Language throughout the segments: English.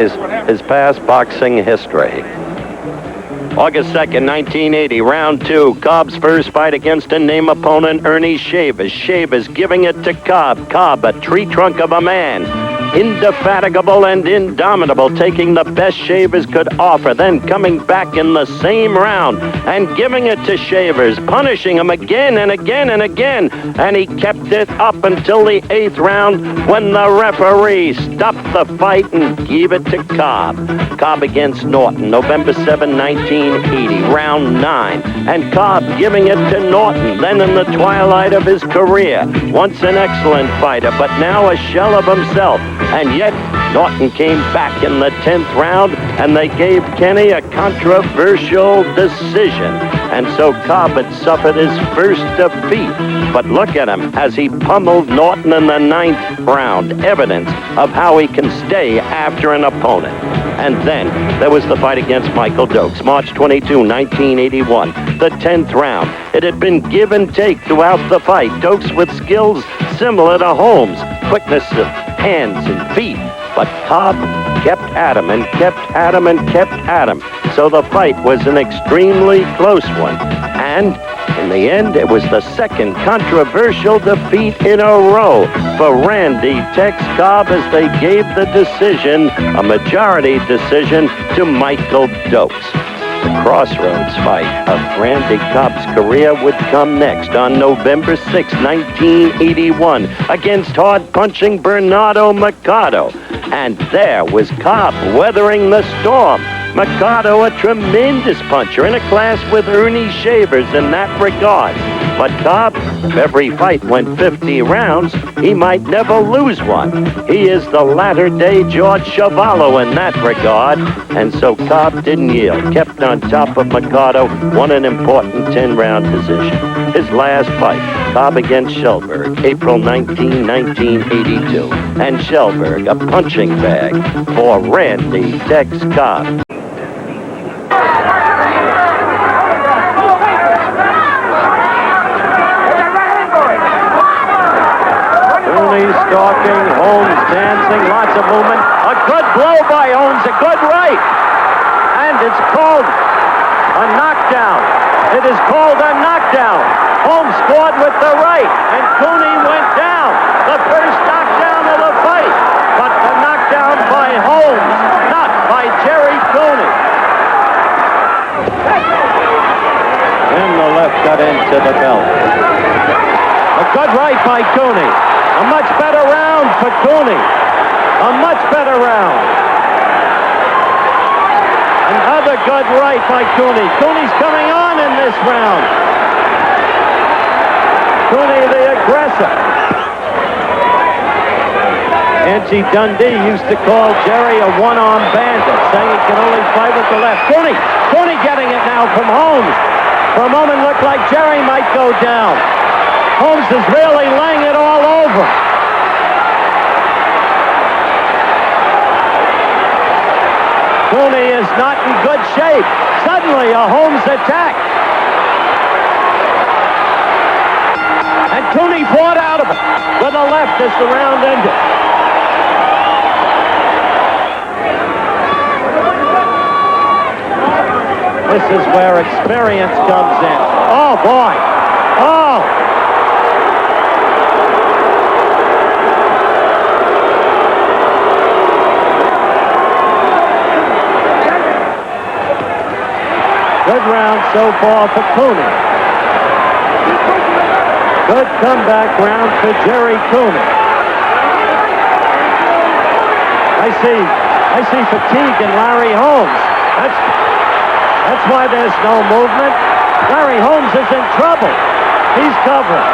his past boxing history. August 2nd, 1980, round 2. Cobb's first fight against a name opponent, Ernie Shavers. Shavers giving it to Cobb. Cobb, a tree trunk of a man. Indefatigable and indomitable, taking the best Shavers could offer, then coming back in the same round and giving it to Shavers, punishing him again and again and again. And he kept it up until the 8th round when the referee stopped the fight and gave it to Cobb. Cobb against Norton, November 7, 1980, round 9. And Cobb giving it to Norton, then in the twilight of his career. Once an excellent fighter, but now a shell of himself. And yet, Norton came back in the 10th round, and they gave Kenny a controversial decision. And so Cobb had suffered his first defeat. But look at him as he pummeled Norton in the 9th round. Evidence of how he can stay after an opponent. And then there was the fight against Michael Dokes, March 22, 1981, the 10th round. It had been give and take throughout the fight. Dokes with skills similar to Holmes, quickness of hands and feet. But Cobb kept at him and kept at him and kept at him. So the fight was an extremely close one. And in the end, it was the second controversial defeat in a row for Randy Tex Cobb as they gave the decision, a majority decision, to Michael Dokes. The crossroads fight of Randy Cobb's career would come next on November 6, 1981, against hard-punching Bernardo Mercado. And there was Cobb weathering the storm. Mercado, a tremendous puncher in a class with Ernie Shavers in that regard. But Cobb, if every fight went 50 rounds, he might never lose one. He is the latter-day George Chuvalo in that regard. And so Cobb didn't yield, kept on top of Mercado, won an important 10-round decision. His last fight, Cobb against Schellberg, April 19, 1982. And Schellberg, a punching bag for Randy Tex Cobb. Stalking, Holmes dancing, lots of movement. A good blow by Holmes, a good right. And it's called a knockdown. It is called a knockdown. Holmes scored with the right, and Cooney went down. The first knockdown of the fight. But the knockdown by Holmes, not by Jerry Cooney. And the left got into the belt. A good right by Cooney. A much better round for Cooney. A much better round. Another good right by Cooney. Cooney's coming on in this round. Cooney the aggressor. Angie Dundee used to call Jerry a one-arm bandit, saying he can only fight with the left. Cooney getting it now from Holmes. For a moment looked like Jerry might go down. Holmes is really laying it all over. Cooney is not in good shape. Suddenly, a Holmes attack. And Cooney fought out of it with a left as the round ended. This is where experience comes in. Oh, boy. Oh. Good round so far for Cooney. Good comeback round for Jerry Cooney. I see fatigue in Larry Holmes. That's why there's no movement. Larry Holmes is in trouble. He's covering.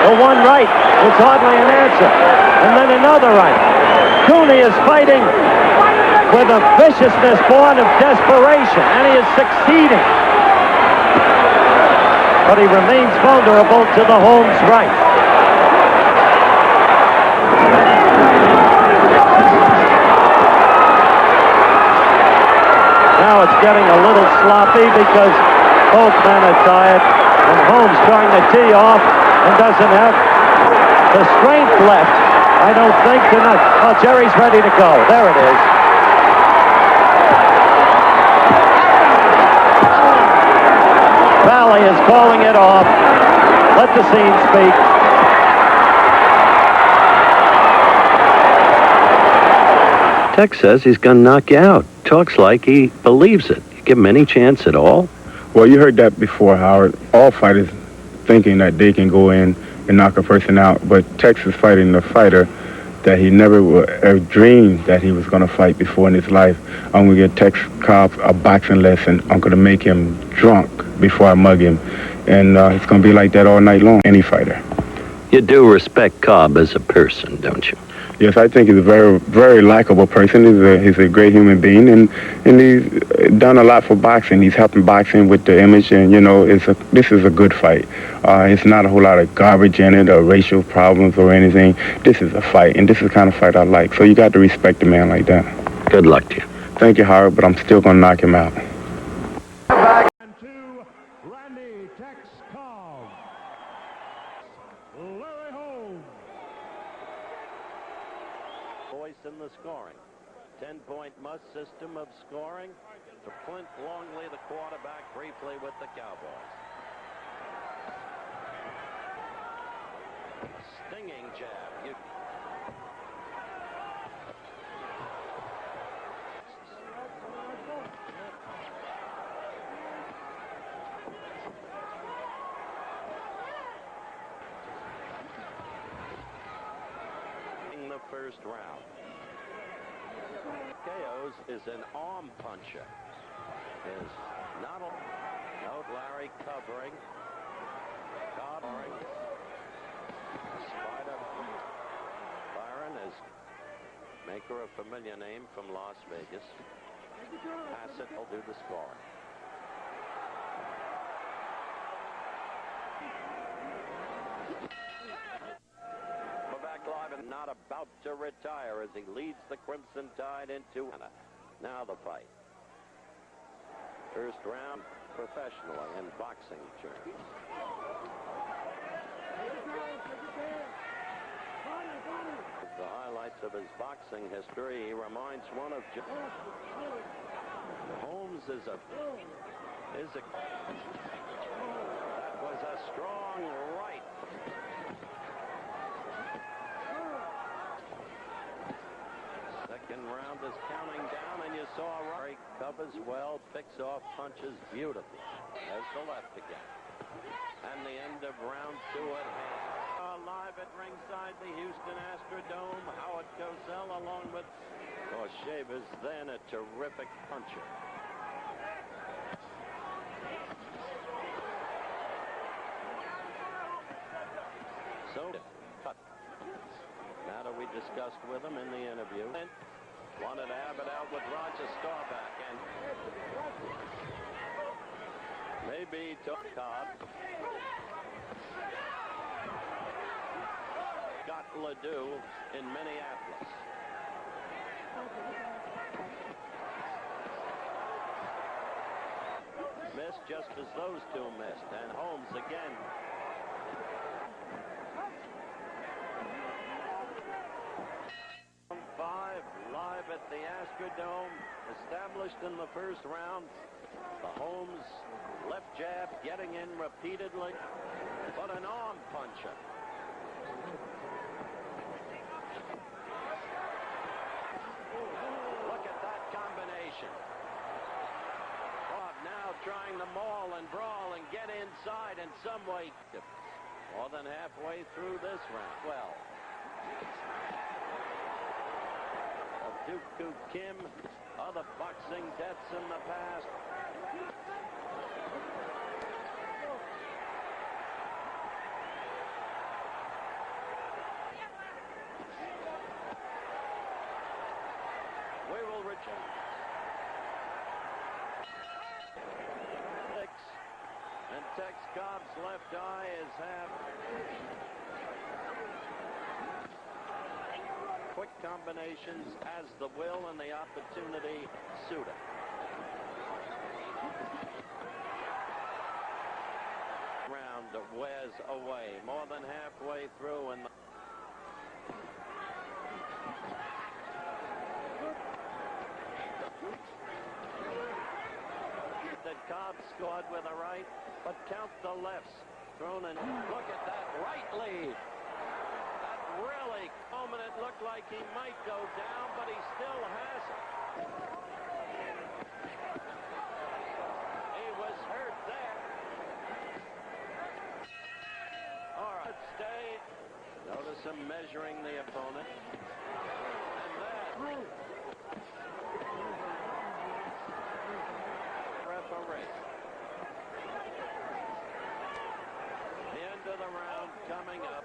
The one right was hardly an answer. And then another right. Cooney is fighting with a viciousness born of desperation, and he is succeeding. But he remains vulnerable to the Holmes right. Now it's getting a little sloppy because both men are tired, and Holmes trying to tee off and doesn't have the strength left I don't think tonight. Oh, Jerry's ready to go. There it is. Valley is calling it off. Let the scene speak. Tex says he's going to knock you out. Talks like he believes it. You give him any chance at all? Well, you heard that before, Howard. All fighters thinking that they can go in and knock a person out, but Tex is fighting the fighter that he never would have dreamed that he was going to fight before in his life. I'm going to get Tex Cobb a boxing lesson. I'm going to make him drunk before I mug him. And it's going to be like that all night long, any fighter. You do respect Cobb as a person, don't you? Yes, I think he's a very, very likable person. He's a great human being, and he's done a lot for boxing. He's helping boxing with the image, and, you know, this is a good fight. It's not a whole lot of garbage in it or racial problems or anything. This is a fight, and this is the kind of fight I like. So you got to respect a man like that. Good luck to you. Thank you, Howard, but I'm still going to knock him out. Back to Randy Tex Cobb. Larry Holmes. Voice in the scoring. 10-point must system of scoring. To Clint Longley, the quarterback, briefly with the Cowboys. Stinging jab. In the first round. KO's is an arm puncher. Is not a note Larry covering. Cobb. Spider Byron is maker a familiar name from Las Vegas. Hassett will do the scoring. We're back live and not about to retire as he leads the Crimson Tide into now the fight. First round professionally in boxing terms. The highlights of his boxing history, he reminds one of Holmes that was a strong right. Second round is counting down, and you saw Rory covers well, picks off punches beautifully. There's the left again. And the end of round 2 at hand. Live at ringside, the Houston Astrodome, Howard Cosell along with Shavers, then a terrific puncher. So, cut. Matter we discussed with him in the interview. Wanted to have it out with Roger Staubach, and maybe to Cobb. Got Ledoux in Minneapolis. Missed just as those two missed, and Holmes again. Live at the Astrodome, established in the first round. The Holmes left jab getting in repeatedly, but an arm puncher. Look at that combination. Cobb now trying to maul and brawl and get inside in some way. More than halfway through this round. Well, Dooku Kim, other boxing deaths in the past. We will return. 6. And Tex Cobb's left eye is half. Quick combinations as the will and the opportunity suit it. Round wears away, more than halfway through, and Cobb scored with a right, but count the lefts. Thrown in. Look at that right lead. That really, it looked like he might go down, but he still has it. He was hurt there. All right, stay. Notice him measuring the opponent. And that. Referee. The end of the round coming up.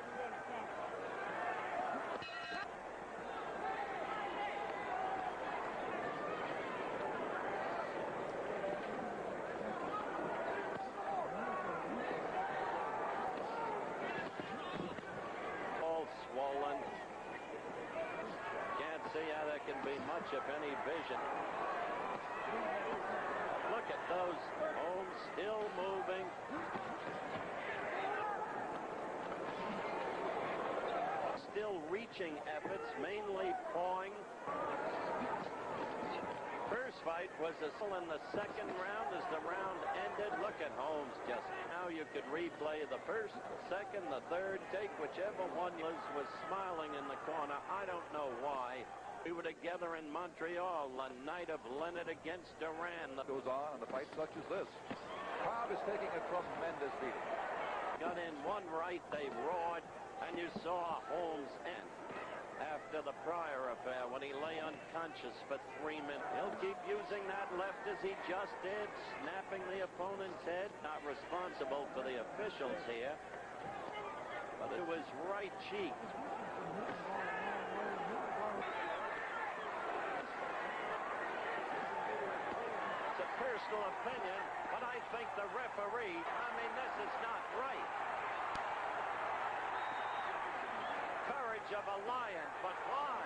All swollen. Can't see how there can be much, if any, vision. Look at those. Holmes still moving. Still reaching efforts, mainly pawing. First fight was in the second round. As the round ended, look at Holmes just how you could replay the first, the second, the third, take whichever one was smiling in the corner. I don't know why. We were together in Montreal the night of Leonard against Duran. Goes on in a fight such as this. Cobb is taking a tremendous beating. Got in one right, they roared, and you saw Holmes end. After the prior affair, when he lay unconscious for 3 minutes. He'll keep using that left as he just did, snapping the opponent's head. Not responsible for the officials here, but it was right cheek. It's a personal opinion, but I think the referee, this is not right. Courage of a lion, but why?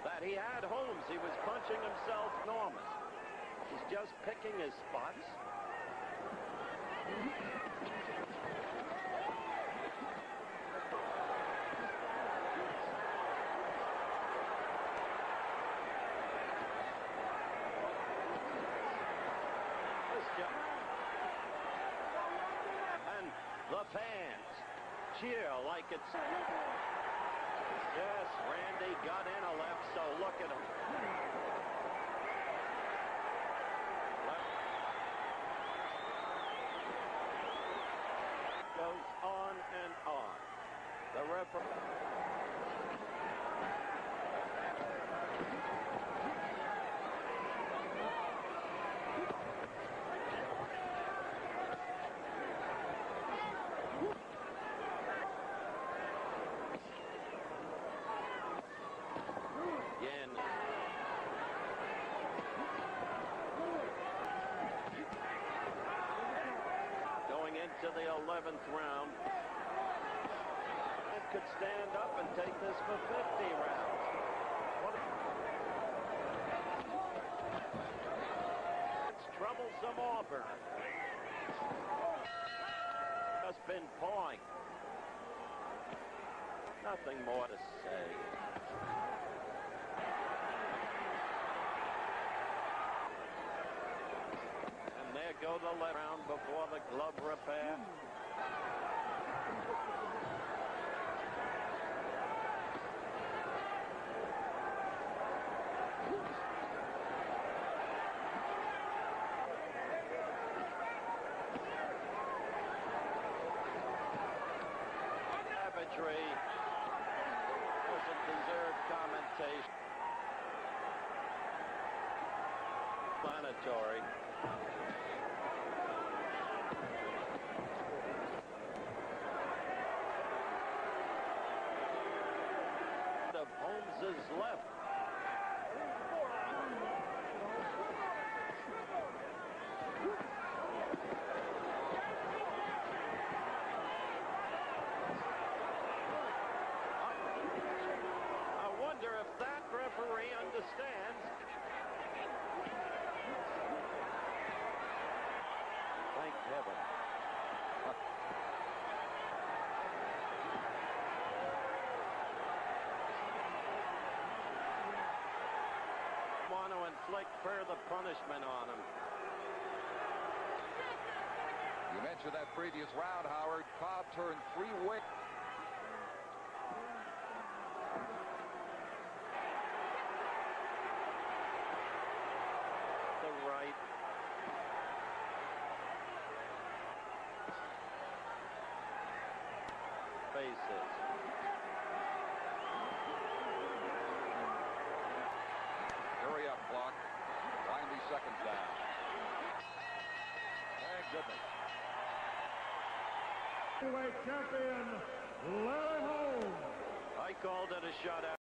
That he had Holmes. He was punching himself enormous. He's just picking his spots. The fans cheer like it's... Yes, Randy got in a left, so look at him. Left. Goes on and on. The referee... To the 11th round. It could stand up and take this for 50 rounds. It's troublesome Auburn. Just been pawing. Nothing more to say. There go the left round before the glove repair. Savagery doesn't deserve commentation. Planetary. Of Holmes's left. I wonder if that referee understands. Thank heaven. inflict further punishment on him. You mentioned that previous round, Howard. Cobb turned 3 ways. The right. Faces. Hurry up, clock. 90 seconds down. Thank goodness. Heavyweight champion, Larry Holmes. I called it a shutout.